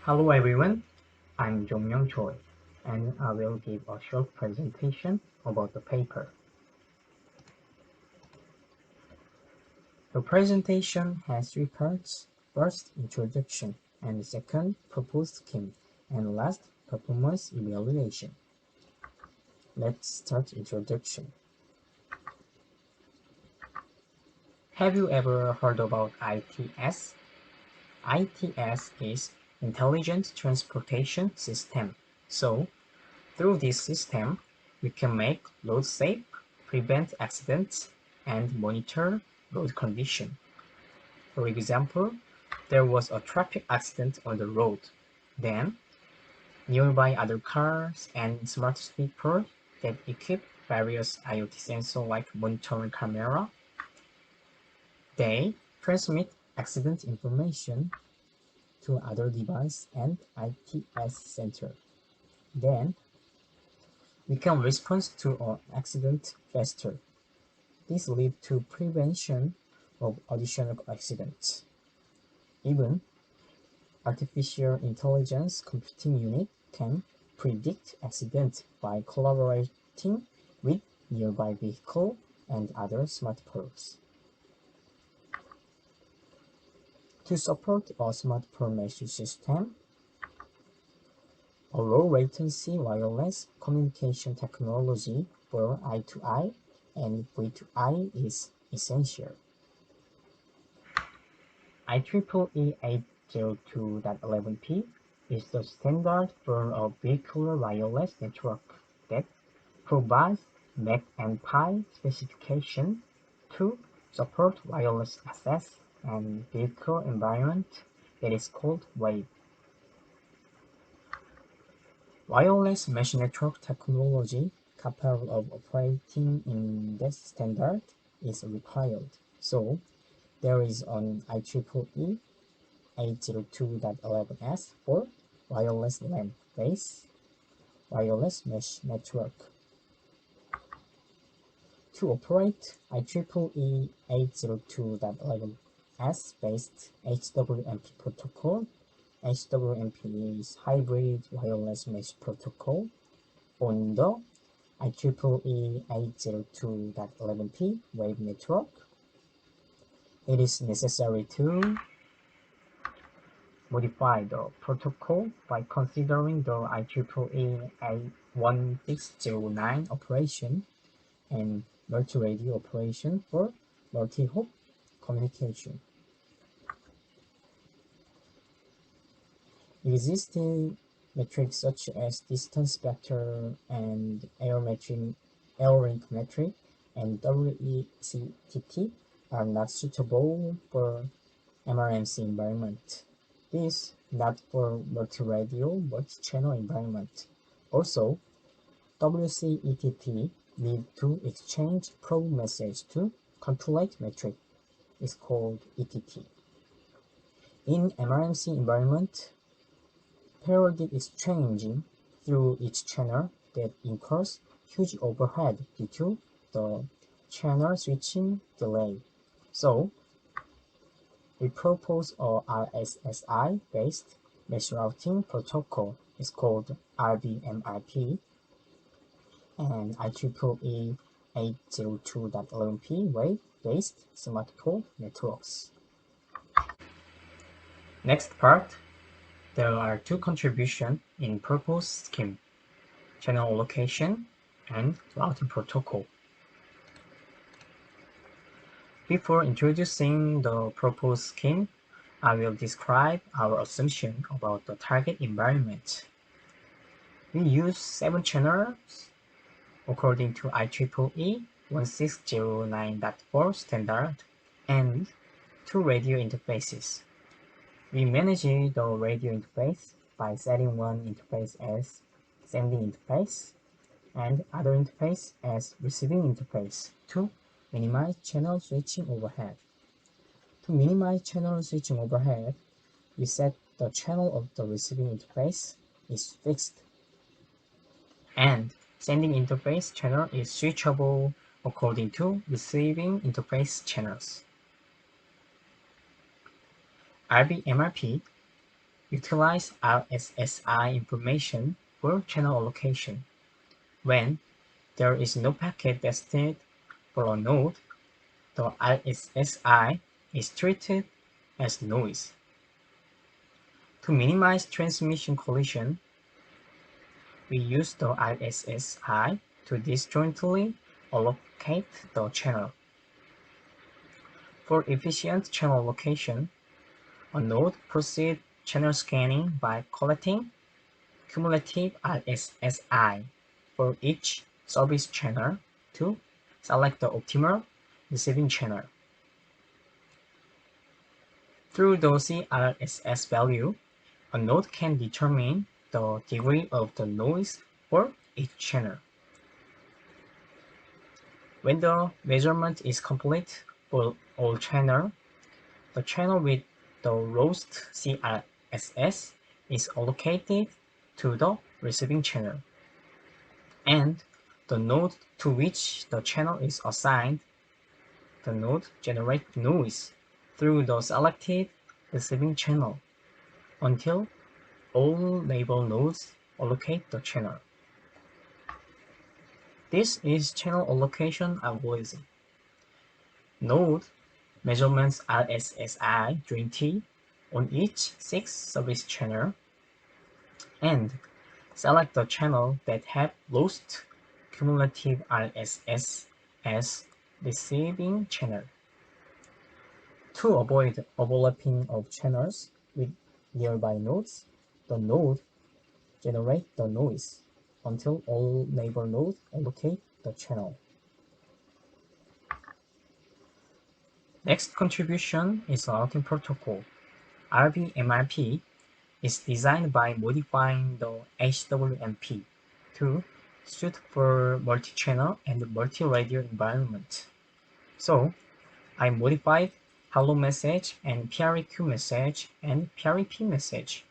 Hello everyone, I'm Jong-Young Choi, and I will give a short presentation about the paper. The presentation has three parts: first, introduction, and second, proposed scheme, and last, performance evaluation. Let's start introduction. Have you ever heard about ITS? ITS is Intelligent Transportation System. So, through this system, we can make roads safe, prevent accidents, and monitor road condition. For example, there was a traffic accident on the road. Then, nearby other cars and smart speakers that equip various IoT sensors like monitoring camera, they transmit accident information to other device and ITS center. Then, we can respond to an accident faster. This leads to prevention of additional accidents. Even artificial intelligence computing unit can predict accidents by collaborating with nearby vehicle and other smart pearls. To support a smart pearl message system, a low latency wireless communication technology for I2I and V2I is essential. IEEE 802.11p is the standard for a vehicular wireless network that provides MAC and PI specification to support wireless access and vehicle environment that is called WAVE. Wireless mesh network technology capable of operating in this standard is required. So there is an IEEE 802.11s for wireless LAN-based wireless mesh network. To operate IEEE 802.11s based HWMP protocol, HWMP is hybrid wireless mesh protocol on the IEEE 802.11p wave network. It is necessary to modify the protocol by considering the IEEE 1609 operation and multi-radio operation for multi-hop communication. Existing metrics such as distance vector and air-link metric and WECTT are not suitable for MRMC environment. This not for multi-radio, multi-channel environment. Also, WCETT need to exchange probe message to controlate metric is called ETT. In MRMC environment, periodic exchanging through each channel that incurs huge overhead due to the channel switching delay. So, we propose a RSSI-based mesh routing protocol. It's called RBMRP, and IEEE 802.11p wave-based smart pole networks. Next part, there are two contributions in proposed scheme: channel allocation and routing protocol. Before introducing the proposed scheme, I will describe our assumption about the target environment. We use 7 channels according to IEEE 1609.4 standard and 2 radio interfaces. We manage the radio interface by setting one interface as sending interface and other interface as receiving interface to minimize channel switching overhead. To minimize channel switching overhead, we set the channel of the receiving interface is fixed, and sending interface channel is switchable according to receiving interface channels. RBMRP utilize RSSI information for channel allocation. When there is no packet destined for a node, the RSSI is treated as noise. To minimize transmission collision, we use the RSSI to disjointly allocate the channel. For efficient channel allocation, a node proceeds channel scanning by collecting cumulative RSSI for each service channel to select the optimal receiving channel. Through the CRSS value, a node can determine the degree of the noise for each channel. When the measurement is complete for all channels, the channel with the lowest CRSS is allocated to the receiving channel, and the node to which the channel is assigned, the node generates noise through the selected receiving channel until all neighbor nodes allocate the channel. This is channel allocation algorithm. Node measurements RSSI during T on each 6 service channel and select the channel that have lowest cumulative RSS as receiving channel. To avoid overlapping of channels with nearby nodes, the node generates the noise until all neighbor nodes allocate the channel. Next contribution is routing protocol. RBMRP is designed by modifying the HWMP to suit for multi-channel and multi-radio environment. So, I modified hello message and PREQ message and PREP message.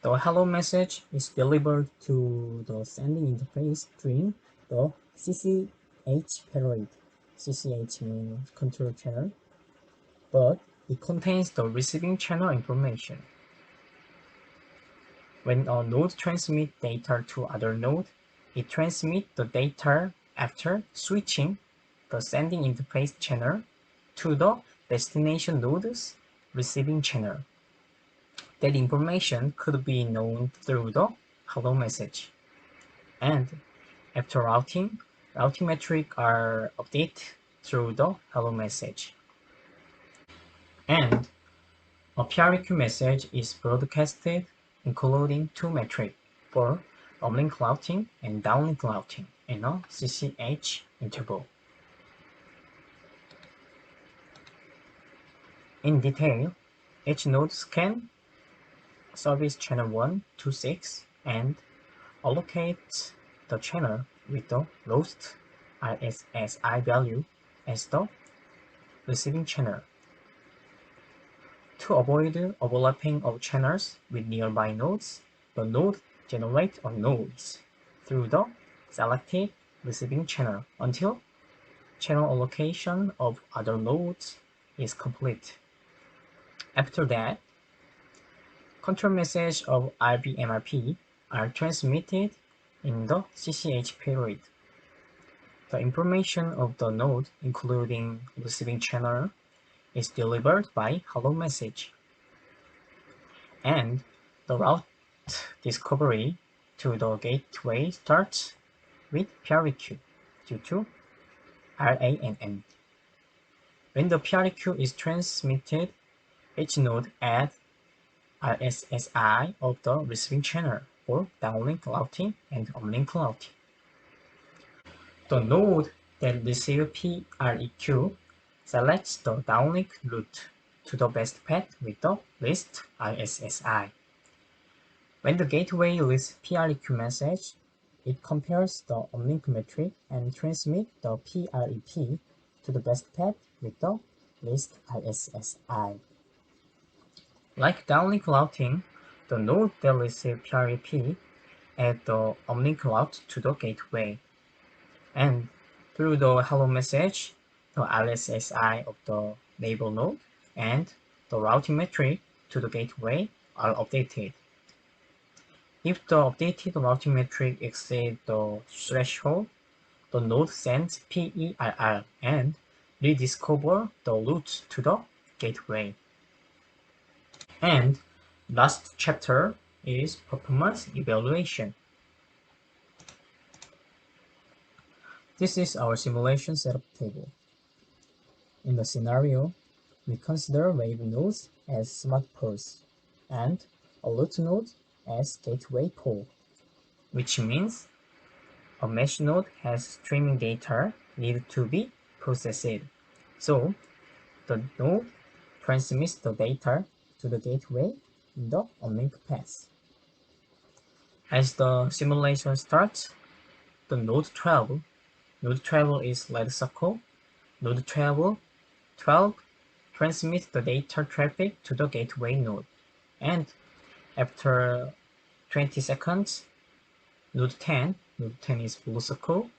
The hello message is delivered to the sending interface during the CCH period. CCH means control channel, but it contains the receiving channel information. When a node transmits data to other node, it transmits the data after switching the sending interface channel to the destination node's receiving channel. That information could be known through the hello message. And after routing metrics are updated through the hello message. And a PREQ message is broadcasted including 2 metrics for uplink routing and downlink routing in a CCH interval. In detail, each node scans service channel 1 to 6 and allocates the channel with the lowest RSSI value as the receiving channel. To avoid overlapping of channels with nearby nodes, the node generates a noise through the selected receiving channel until channel allocation of other nodes is complete. After that, control messages of RBMRP are transmitted in the CCH period. The information of the node, including receiving channel, is delivered by hello message. And the route discovery to the gateway starts with PREQ due to RANN. When the PREQ is transmitted, each node adds RSSI of the receiving channel for downlink routing and uplink routing. The node that receives PREQ selects the downlink route to the best path with the least RSSI. When the gateway receives PREQ message, it compares the uplink metric and transmits the PREP to the best path with the least RSSI. Like downlink routing, the node that receives PREP adds the uplink route to the gateway. And through the hello message, the RSSI of the neighbor node and the routing metric to the gateway are updated. If the updated routing metric exceeds the threshold, the node sends PERR and rediscover the route to the gateway. And last chapter is performance evaluation. This is our simulation setup table. In the scenario, we consider wave nodes as smart poles and a root node as gateway pole, which means a mesh node has streaming data needed to be processed. So the node transmits the data to the gateway in the unlinked path. As the simulation starts, the node travel is red circle. Node travel 12 transmits the data traffic to the gateway node, and after 20 seconds, node 10 is blue circle.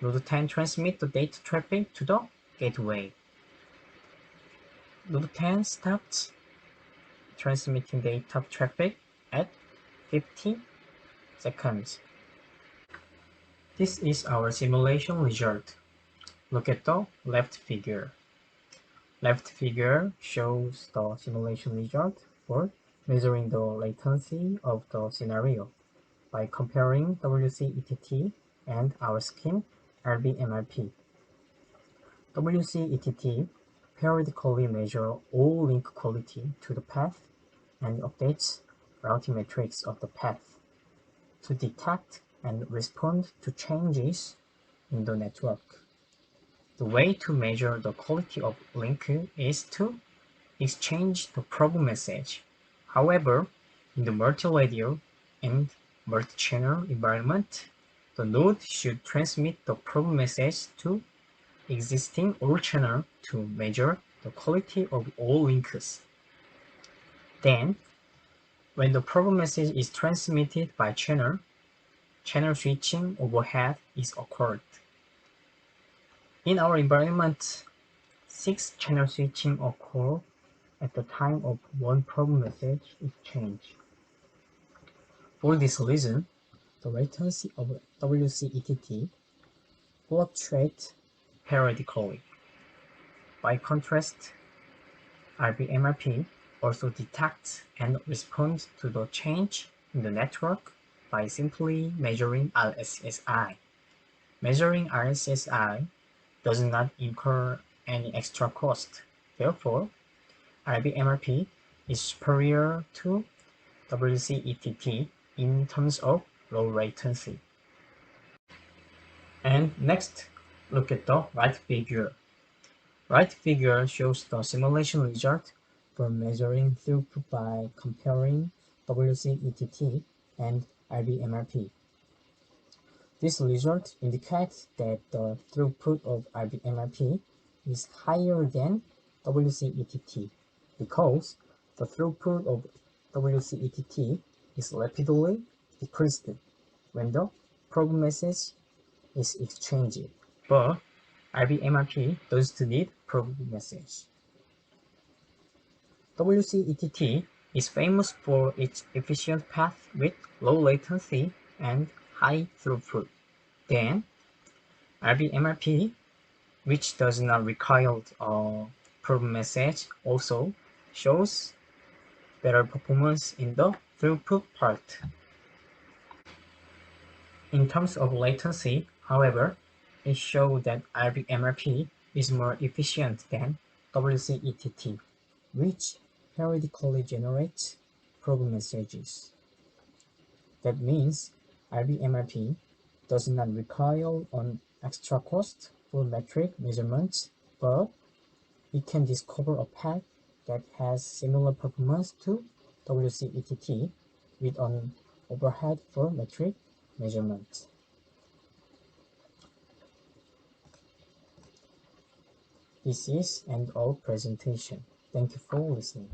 Node 10 transmits the data traffic to the gateway. Node 10 stops transmitting data traffic at 50 seconds. This is our simulation result. Look at the left figure. Left figure shows the simulation result for measuring the latency of the scenario by comparing WCETT and our scheme RBMRP. WCETT periodically measures all link quality to the path and updates routing metrics of the path to detect and respond to changes in the network. The way to measure the quality of link is to exchange the probe message. However, in the multi-radio and multi-channel environment, the node should transmit the probe message to existing all channel to measure the quality of all links. Then, when the probe message is transmitted by channel switching overhead is occurred. In our environment, 6 channel switching occur at the time of one probe message exchange. For this reason, the latency of WCETT fluctuates periodically. By contrast, RBMRP also detects and responds to the change in the network by simply measuring RSSI. Measuring RSSI does not incur any extra cost. Therefore, RBMRP is superior to WCETT in terms of low latency. And next, look at the right figure. Right figure shows the simulation result for measuring throughput by comparing WCETT and RBMRP. This result indicates that the throughput of RBMRP is higher than WCETT because the throughput of WCETT is rapidly decreased when the probe message is exchanged, but RBMRP doesn't need probe message. WCETT is famous for its efficient path with low latency and high throughput. Then, RBMRP, which does not require a probe message, also shows better performance in the throughput part. In terms of latency, however, it shows that RBMRP is more efficient than WCETT, which periodically generates probe messages. That means RBMRP does not require an extra cost for metric measurements, but it can discover a path that has similar performance to WCETT with an overhead for metric measurement. This is end of presentation. Thank you for listening.